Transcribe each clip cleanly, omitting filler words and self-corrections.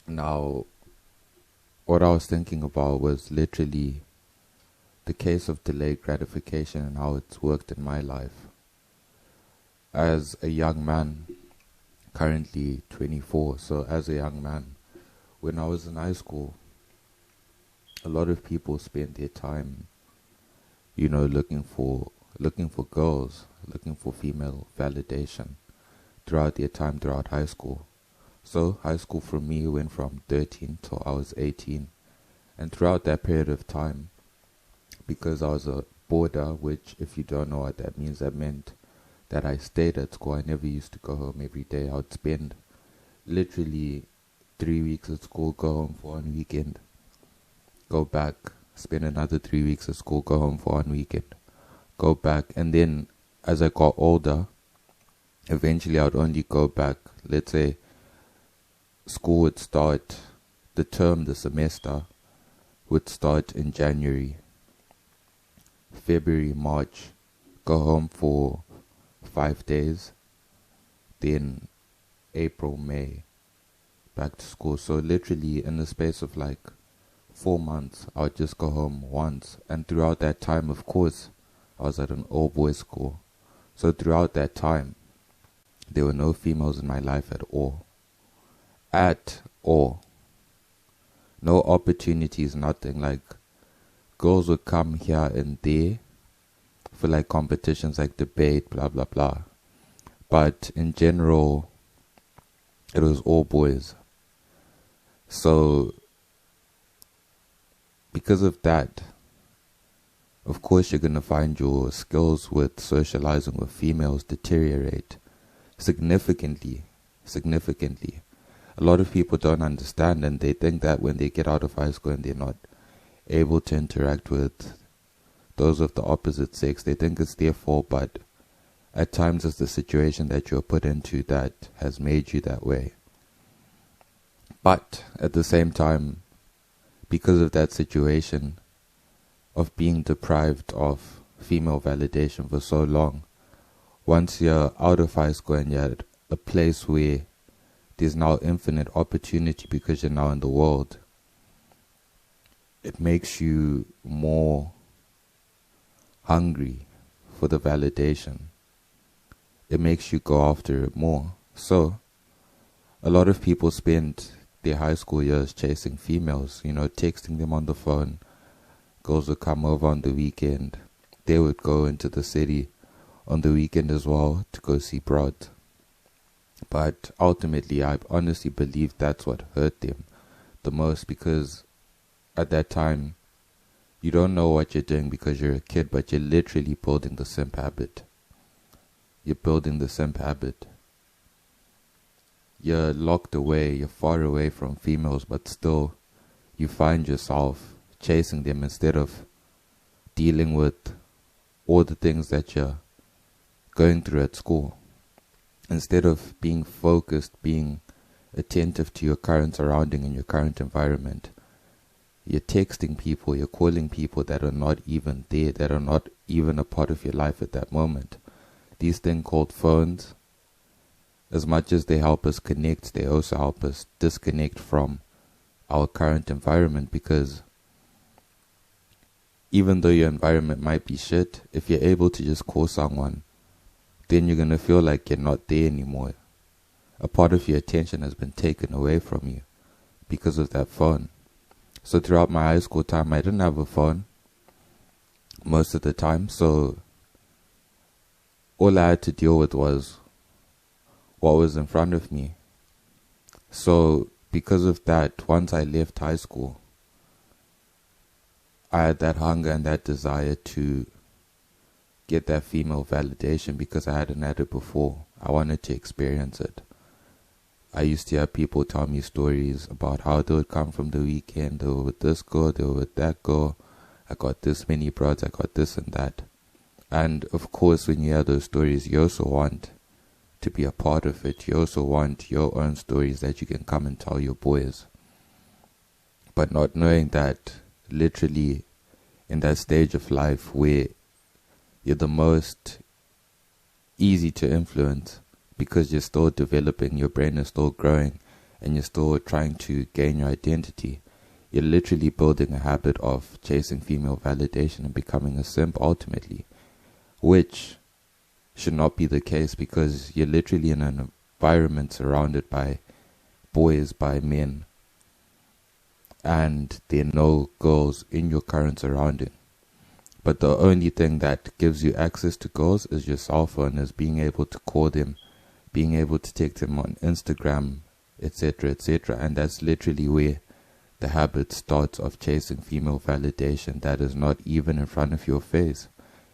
Now, what I was thinking about was literally the case of delayed gratification and how it's worked in my life. As a young man, currently 24, so as a young man, when I was in high school, a lot of people spent their time, looking for girls, looking for female validation throughout their time throughout high school. So high school for me went from 13 till I was 18. And throughout that period of time, because I was a boarder, which if you don't know what that means, that meant that I stayed at school. I never used to go home every day. I would spend literally 3 weeks at school, go home for one weekend, go back, spend another 3 weeks at school, go home for one weekend, go back. And then as I got older, eventually I would only go back, let's say school would start, the semester would start in January, February, March, go home for 5 days, then April, May, back to school. So literally in the space of like 4 months, I would just go home once. And throughout that time, of course, I was at an all-boys school. So throughout that time, there were no females in my life at all. At all. No opportunities, nothing. Like, girls would come here and there for like competitions, like debate, blah, blah, blah. But in general, it was all boys. So, because of that, of course you're going to find your skills with socializing with females deteriorate significantly. A lot of people don't understand, and they think that when they get out of high school and they're not able to interact with those of the opposite sex, they think it's their fault, but at times it's the situation that you're put into that has made you that way. But at the same time, because of that situation of being deprived of female validation for so long, once you're out of high school and you're at a place where there's now infinite opportunity because you're now in the world, it makes you more hungry for the validation. It makes you go after it more. So, a lot of people spend their high school years chasing females, texting them on the phone. Girls would come over on the weekend. They would go into the city on the weekend as well to go see broad. But ultimately, I honestly believe that's what hurt them the most, because at that time, you don't know what you're doing because you're a kid, but you're literally building the simp habit. You're building the simp habit. You're locked away, you're far away from females, but still you find yourself chasing them instead of dealing with all the things that you're going through at school. Instead of being focused, being attentive to your current surrounding and your current environment, you're texting people, you're calling people that are not even there, that are not even a part of your life at that moment. These things called phones, as much as they help us connect, they also help us disconnect from our current environment, because even though your environment might be shit, if you're able to just call someone, then you're going to feel like you're not there anymore. A part of your attention has been taken away from you because of that phone. So throughout my high school time, I didn't have a phone most of the time. So all I had to deal with was what was in front of me. So because of that, once I left high school, I had that hunger and that desire to get that female validation because I hadn't had it before. I wanted to experience it. I used to have people tell me stories about how they would come from the weekend, they were with this girl, they were with that girl, I got this many broads, I got this and that. And of course, when you hear those stories, you also want to be a part of it. You also want your own stories that you can come and tell your boys. But not knowing that literally in that stage of life where you're the most easy to influence because you're still developing, your brain is still growing, and you're still trying to gain your identity, you're literally building a habit of chasing female validation and becoming a simp ultimately, which should not be the case, because you're literally in an environment surrounded by boys, by men, and there are no girls in your current surrounding. But the only thing that gives you access to girls is your cell phone, is being able to call them, being able to take them on Instagram, etc., etc. And that's literally where the habit starts of chasing female validation that is not even in front of your face.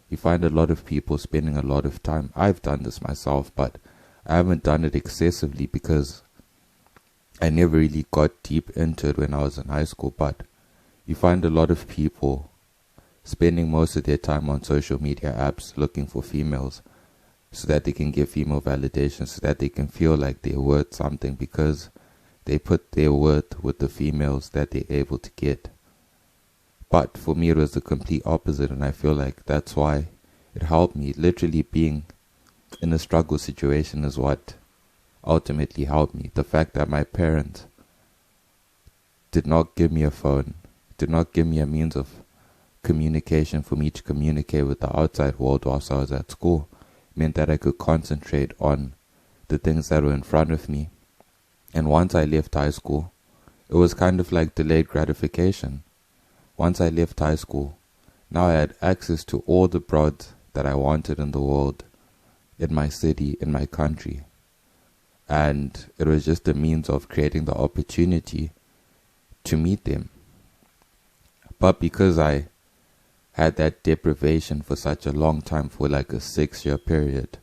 You find a lot of people spending a lot of time. I've done this myself, but I haven't done it excessively because I never really got deep into it when I was in high school. But you find a lot of people spending most of their time on social media apps looking for females so that they can get female validation, so that they can feel like they're worth something, because they put their worth with the females that they're able to get. But for me, it was the complete opposite, and I feel like that's why it helped me. Literally being in a struggle situation is what ultimately helped me. The fact that my parents did not give me a phone, did not give me a means of communication for me to communicate with the outside world whilst I was at school, meant that I could concentrate on the things that were in front of me. And once I left high school, it was kind of like delayed gratification. Once I left high school, now I had access to all the broads that I wanted in the world, in my city, in my country. And it was just a means of creating the opportunity to meet them. But because I had that deprivation for such a long time, for like a 6-year period,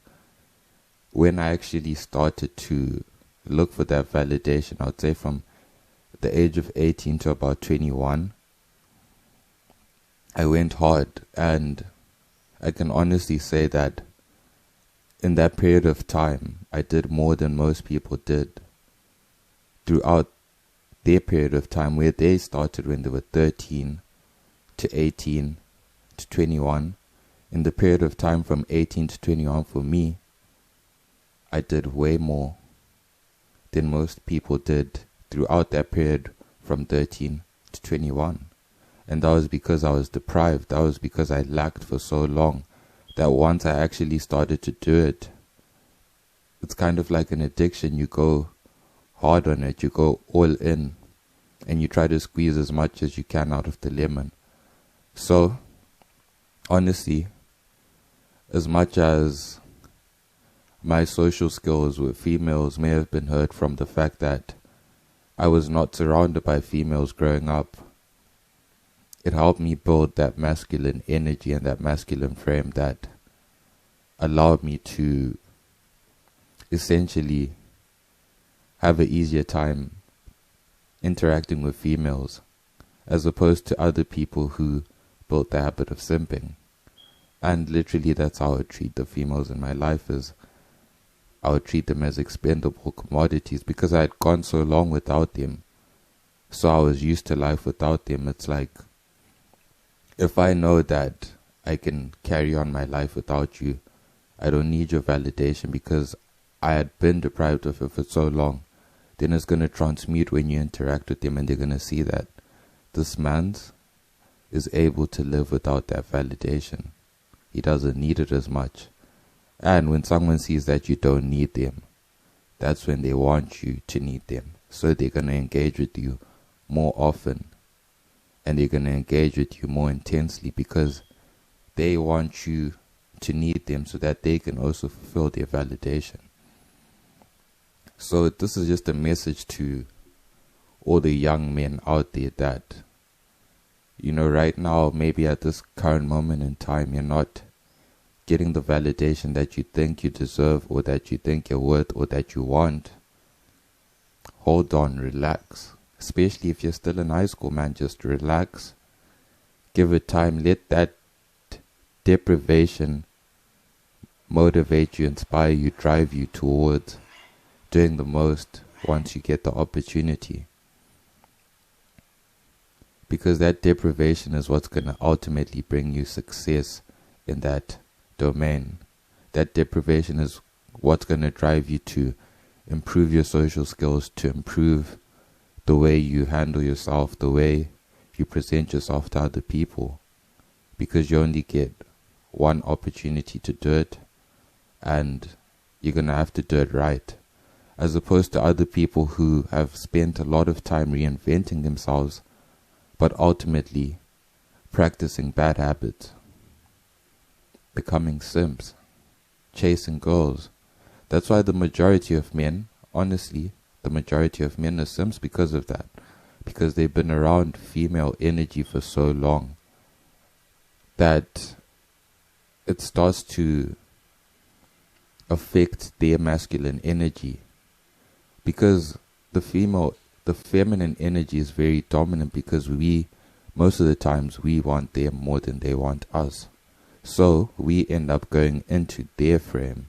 when I actually started to look for that validation, I would say from the age of 18 to about 21, I went hard. And I can honestly say that in that period of time, I did more than most people did throughout their period of time, where they started when they were 13 to 18 to 21. In the period of time from 18 to 21 for me, I did way more than most people did throughout that period from 13 to 21. And that was because I was deprived. That was because I lacked for so long, that once I actually started to do it, it's kind of like an addiction. You go hard on it, you go all in, and you try to squeeze as much as you can out of the lemon. So, honestly, as much as my social skills with females may have been hurt from the fact that I was not surrounded by females growing up, it helped me build that masculine energy and that masculine frame that allowed me to essentially have an easier time interacting with females, as opposed to other people who built the habit of simping. And literally that's how I would treat the females in my life, is I would treat them as expendable commodities, because I had gone so long without them. So I was used to life without them. It's like, if I know that I can carry on my life without you, I don't need your validation, because I had been deprived of it for so long. Then it's going to transmute when you interact with them, and they're going to see that this man is able to live without that validation. He doesn't need it as much. And when someone sees that you don't need them, that's when they want you to need them. So they're going to engage with you more often, and they're going to engage with you more intensely, because they want you to need them so that they can also fulfill their validation. So this is just a message to all the young men out there that, you know, right now, maybe at this current moment in time, you're not getting the validation that you think you deserve, or that you think you're worth, or that you want. Hold on, relax. Especially if you're still in high school, man, just relax. Give it time. Let that deprivation motivate you, inspire you, drive you towards doing the most once you get the opportunity. Because that deprivation is what's going to ultimately bring you success in that domain. That deprivation is what's going to drive you to improve your social skills, to improve the way you handle yourself, the way you present yourself to other people, because you only get one opportunity to do it, and you're going to have to do it right, as opposed to other people who have spent a lot of time reinventing themselves, but ultimately practicing bad habits, becoming simps, chasing girls. That's why the majority of men, honestly, the majority of men are simps because of that. Because they've been around female energy for so long that it starts to affect their masculine energy. Because the feminine energy is very dominant, because most of the times we want them more than they want us. So we end up going into their frame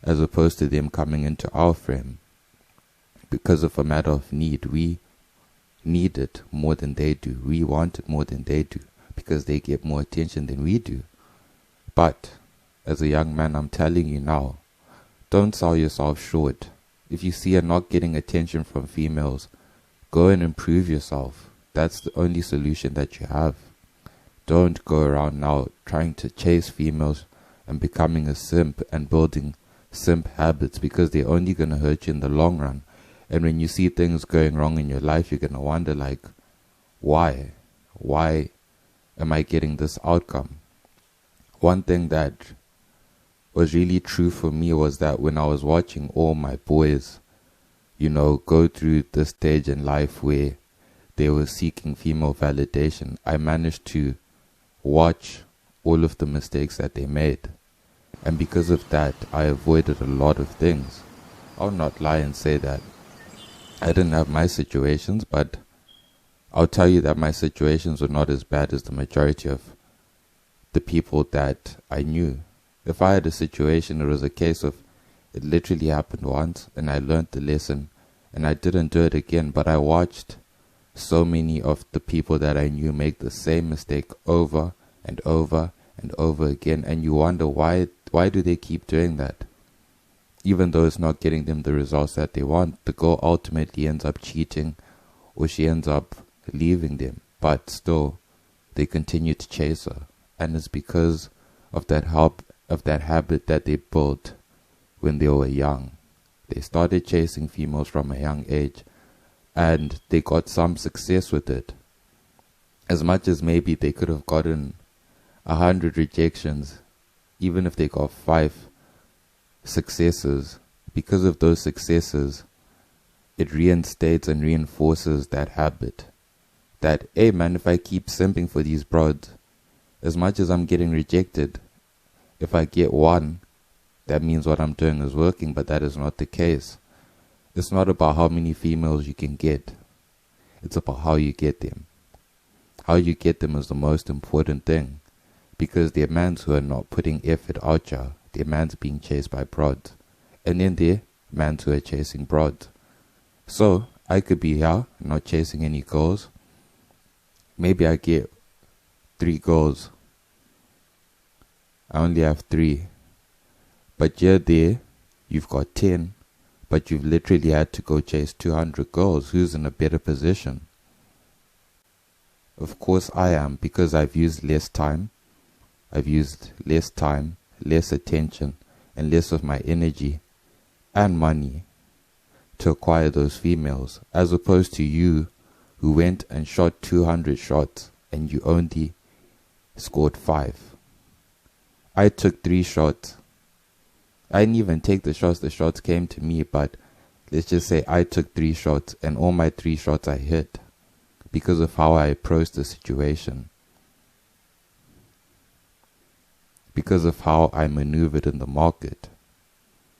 as opposed to them coming into our frame. Because of a matter of need, we need it more than they do. We want it more than they do, because they get more attention than we do. But as a young man, I'm telling you now, don't sell yourself short. If you see you're not getting attention from females, go and improve yourself. That's the only solution that you have. Don't go around now trying to chase females and becoming a simp and building simp habits, because they're only going to hurt you in the long run. And when you see things going wrong in your life, you're going to wonder, like, why? Why am I getting this outcome? One thing that was really true for me was that when I was watching all my boys, go through this stage in life where they were seeking female validation, I managed to watch all of the mistakes that they made. And because of that, I avoided a lot of things. I'll not lie and say that I didn't have my situations, but I'll tell you that my situations were not as bad as the majority of the people that I knew. If I had a situation, it was a case of it literally happened once and I learned the lesson and I didn't do it again. But I watched so many of the people that I knew make the same mistake over and over and over again, and you wonder why do they keep doing that? Even though it's not getting them the results that they want, the girl ultimately ends up cheating, or she ends up leaving them, but still they continue to chase her. And it's because of that habit that they built when they were young. They started chasing females from a young age, and they got some success with it. As much as maybe they could have gotten 100 rejections, even if they got 5 successes, because of those successes, it reinstates and reinforces that habit. That, hey man, if I keep simping for these broads, as much as I'm getting rejected, if I get one, that means what I'm doing is working. But that is not the case. It's not about how many females you can get. It's about how you get them. How you get them is the most important thing. Because there are mans who are not putting effort out there. There are mans being chased by broads. And then there are mans who are chasing broads. So, I could be here, not chasing any girls. Maybe I get 3 girls. I only have 3. But you're there, you've got 10. But you've literally had to go chase 200 girls. Who's in a better position? Of course I am, because I've used less time. I've used less time, less attention, and less of my energy and money to acquire those females, as opposed to you who went and shot 200 shots and you only scored 5. I took 3 shots. I didn't even take the shots came to me, but let's just say I took 3 shots and all my 3 shots I hit because of how I approached the situation. Because of how I maneuvered in the market.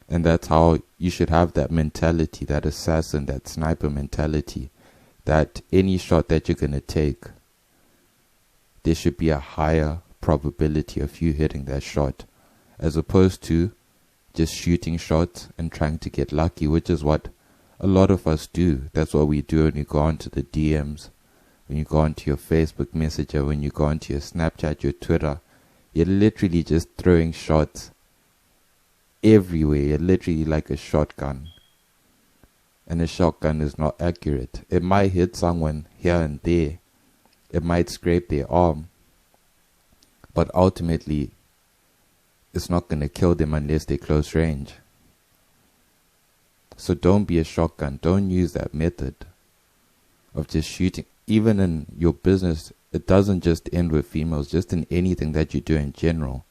And that's how you should have that mentality, that assassin, that sniper mentality, that any shot that you're going to take, there should be a higher probability of you hitting that shot, as opposed to just shooting shots and trying to get lucky, which is what a lot of us do. That's what we do when you go onto the DMs, when you go onto your Facebook Messenger, when you go onto your Snapchat, your Twitter. You're literally just throwing shots everywhere. You're literally like a shotgun. and a shotgun is not accurate. It might hit someone here and there. It might scrape their arm. But ultimately, it's not going to kill them unless they're close range. So don't be a shotgun. Don't use that method of just shooting. Even in your business, it doesn't just end with females. Just in anything that you do in general.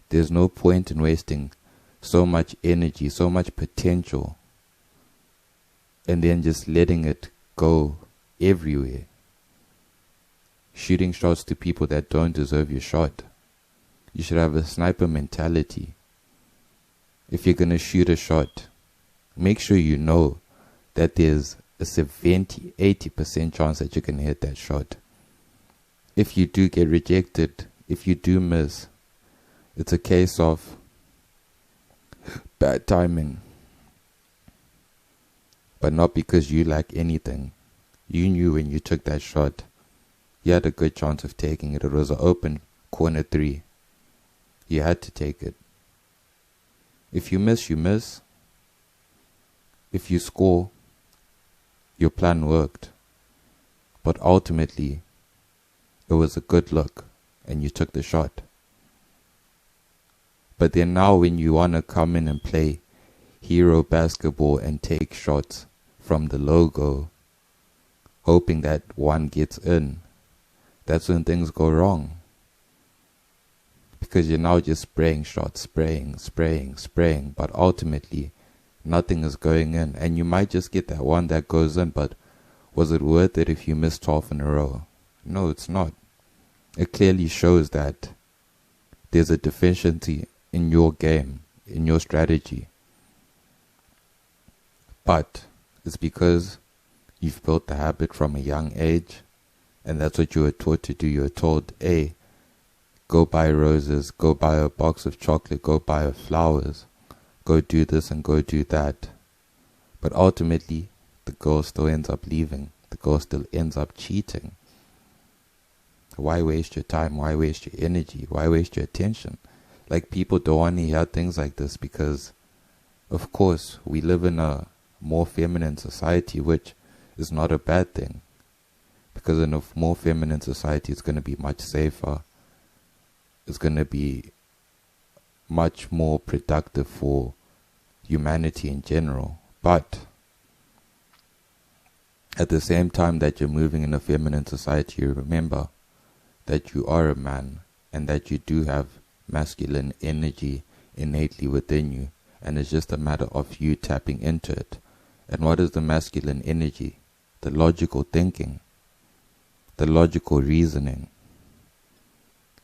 There's no point in wasting so much energy, so much potential, and then just letting it go everywhere. Shooting shots to people that don't deserve your shot. You should have a sniper mentality. If you're going to shoot a shot, make sure you know that there's a 70-80% chance that you can hit that shot. If you do get rejected, if you do miss, it's a case of bad timing. But not because you lack anything. You knew when you took that shot, you had a good chance of taking it. It was an open corner 3. You had to take it. If you miss, you miss. If you score, your plan worked. But ultimately, it was a good look and you took the shot. But then now when you want to come in and play hero basketball and take shots from the logo, hoping that one gets in, that's when things go wrong. Because you're now just spraying shots, spraying, but ultimately nothing is going in. And you might just get that one that goes in, but was it worth it if you missed 12 in a row? No, it's not. It clearly shows that there's a deficiency in your game, in your strategy. But it's because you've built the habit from a young age, and that's what you were taught to do. You were told, hey, go buy roses, go buy a box of chocolate, go buy flowers, go do this and go do that. But ultimately, the girl still ends up leaving. The girl still ends up cheating. Why waste your time? Why waste your energy? Why waste your attention? Like, people don't want to hear things like this because, of course, we live in a more feminine society, which is not a bad thing. Because in a more feminine society, it's going to be much safer. It's going to be much more productive for humanity in general. But at the same time that you're moving in a feminine society, you remember that you are a man and that you do have masculine energy innately within you, and it's just a matter of you tapping into it. And what is the masculine energy? The logical thinking, the logical reasoning.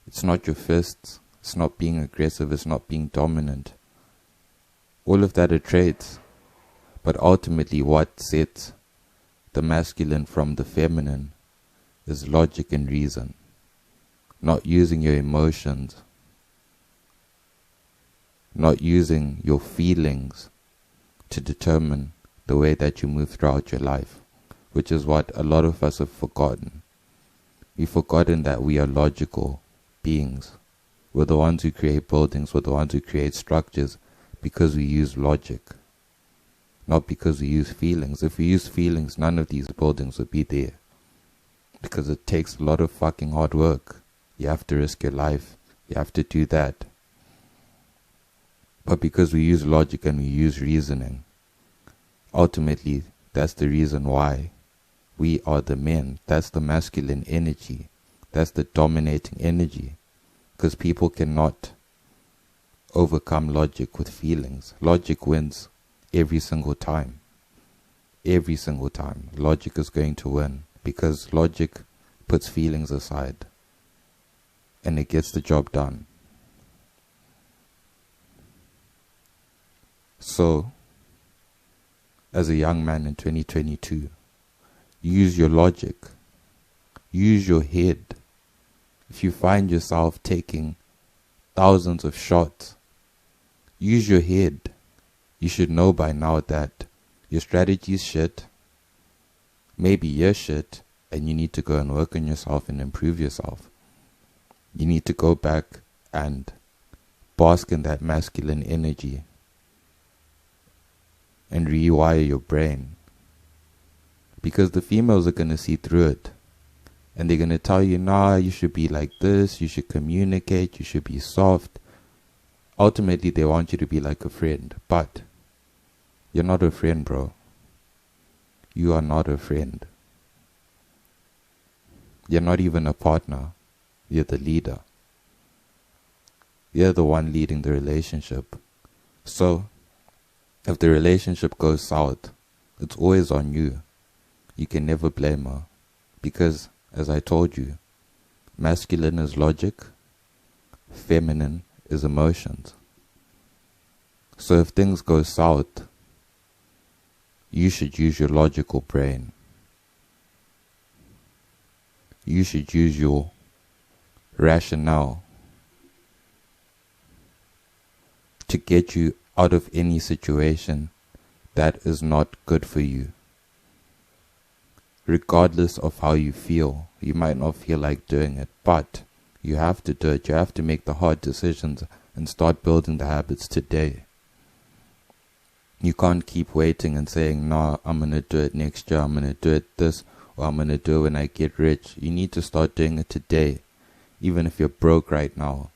It's not your fists, it's not being aggressive, it's not being dominant. All of that are traits, but ultimately what sets the masculine from the feminine is logic and reason. Not using your emotions, not using your feelings to determine the way that you move throughout your life, which is what a lot of us have forgotten. We've forgotten that we are logical beings. We're the ones who create buildings, we're the ones who create structures because we use logic, not because we use feelings. If we use feelings, none of these buildings would be there, because it takes a lot of fucking hard work. You have to risk your life, you have to do that. But because we use logic and we use reasoning, ultimately that's the reason why we are the men. That's the masculine energy, that's the dominating energy, because people cannot overcome logic with feelings. Logic wins every single time. Every single time logic is going to win, because logic puts feelings aside and it gets the job done. So, as a young man in 2022, use your logic, use your head. If you find yourself taking thousands of shots, use your head. You should know by now that your strategy is shit, maybe you're shit, and you need to go and work on yourself and improve yourself. You need to go back and bask in that masculine energy and rewire your brain. Because the females are going to see through it. And they're going to tell you, nah, you should be like this, you should communicate, you should be soft. Ultimately, they want you to be like a friend. But you're not a friend, bro. You are not a friend. You're not even a partner. You're the leader. You're the one leading the relationship. So, if the relationship goes south, it's always on you. You can never blame her. Because, as I told you, masculine is logic, feminine is emotions. So if things go south, you should use your logical brain. You should use your rationale to get you out of any situation that is not good for you. Regardless of how you feel, you might not feel like doing it, but you have to do it. You have to make the hard decisions and start building the habits today. You can't keep waiting and saying, nah, I'm going to do it next year, I'm going to do it this, or I'm going to do it when I get rich. You need to start doing it today, even if you're broke right now.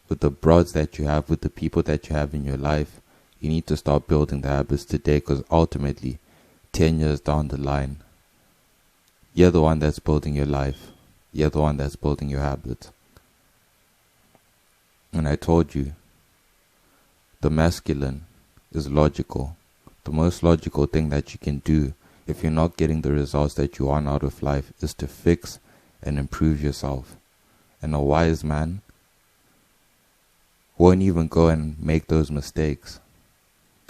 With the broads that you have, with the people that you have in your life, you need to start building the habits today, because ultimately, 10 years down the line, you're the one that's building your life. You're the one that's building your habits. And I told you, the masculine is logical. The most logical thing that you can do if you're not getting the results that you want out of life is to fix and improve yourself. And a wise man won't even go and make those mistakes.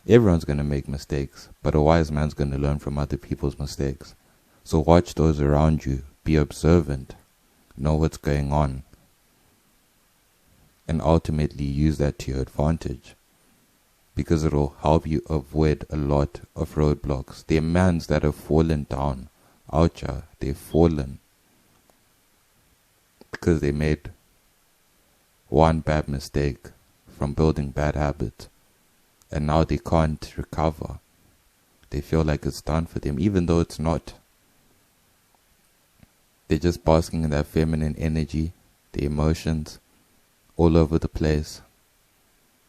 Everyone's going to make mistakes, but a wise man's going to learn from other people's mistakes. So watch those around you, be observant, know what's going on, and ultimately use that to your advantage, because it'll help you avoid a lot of roadblocks. There are mans that have fallen down, oucha, they've fallen because they made one bad mistake from building bad habits, and now they can't recover. They feel like it's done for them, even though it's not. They're just basking in that feminine energy, the emotions, all over the place.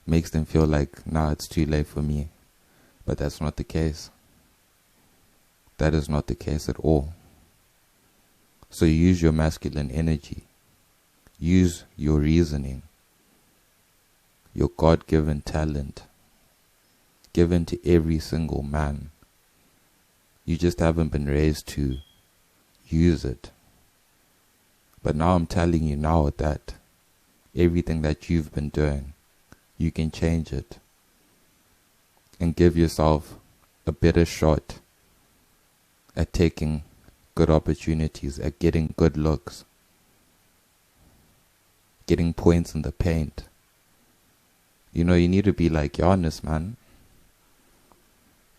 Makes them feel like, nah, it's too late for me. But that's not the case. That is not the case at all. So use your masculine energy. Use your reasoning. Your God-given talent. Given to every single man. You just haven't been raised to use it. But now I'm telling you now that everything that you've been doing, you can change it. And give yourself a better shot at taking good opportunities, at getting good looks, getting points in the paint. You know, you need to be like Giannis, man.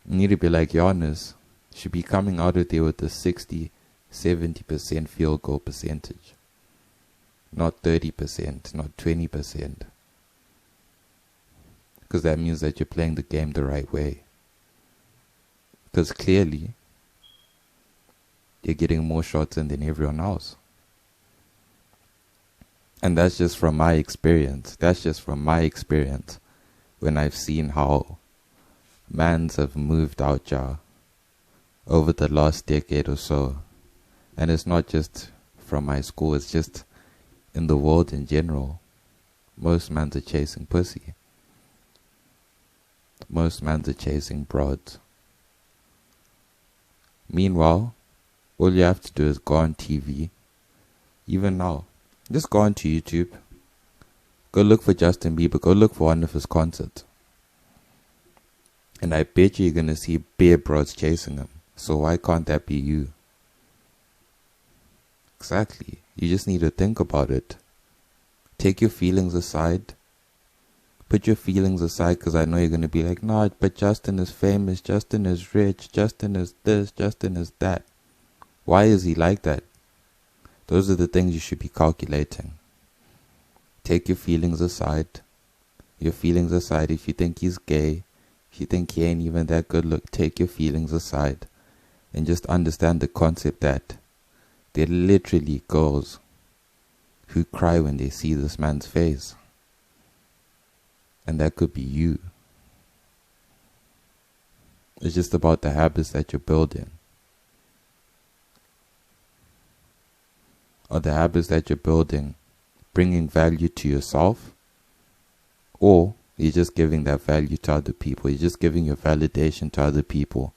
You need to be like Giannis. Should be coming out of there with a 60-70% field goal percentage. Not 30%, not 20%. Because that means that you're playing the game the right way. Because clearly, you're getting more shots in than everyone else. And that's just from my experience. That's just from my experience. When I've seen how mans have moved out here over the last decade or so. And it's not just from my school, it's just in the world in general. Most mans are chasing pussy. Most mans are chasing broads. Meanwhile, all you have to do is go on TV. Even now, just go onto YouTube. Go look for Justin Bieber. Go look for one of his concerts. And I bet you're going to see bare broads chasing him. So why can't that be you? Exactly. You just need to think about it. Take your feelings aside. Put your feelings aside, because I know you're going to be like, nah, but Justin is famous, Justin is rich, Justin is this, Justin is that. Why is he like that? Those are the things you should be calculating. Take your feelings aside. Your feelings aside. If you think he's gay, if you think he ain't even that good, look, take your feelings aside. and just understand the concept that there are literally girls who cry when they see this man's face. And that could be you. It's just about the habits that you're building. Are the habits that you're building bringing value to yourself? Or you're just giving that value to other people? You're just giving your validation to other people.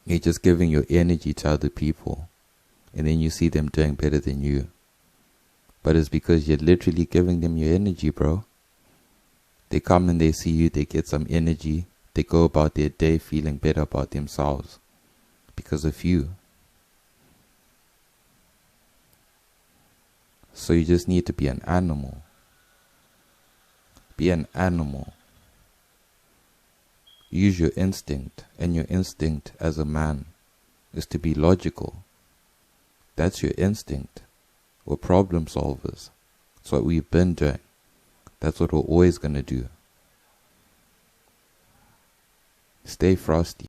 You're just giving your energy to other people. And then you see them doing better than you. But it's because you're literally giving them your energy, bro. They come and they see you, they get some energy. They go about their day feeling better about themselves because of you. So you just need to be an animal. Be an animal. Use your instinct, and your instinct as a man is to be logical. That's your instinct. We're problem solvers. That's what we've been doing. That's what we're always going to do. Stay frosty.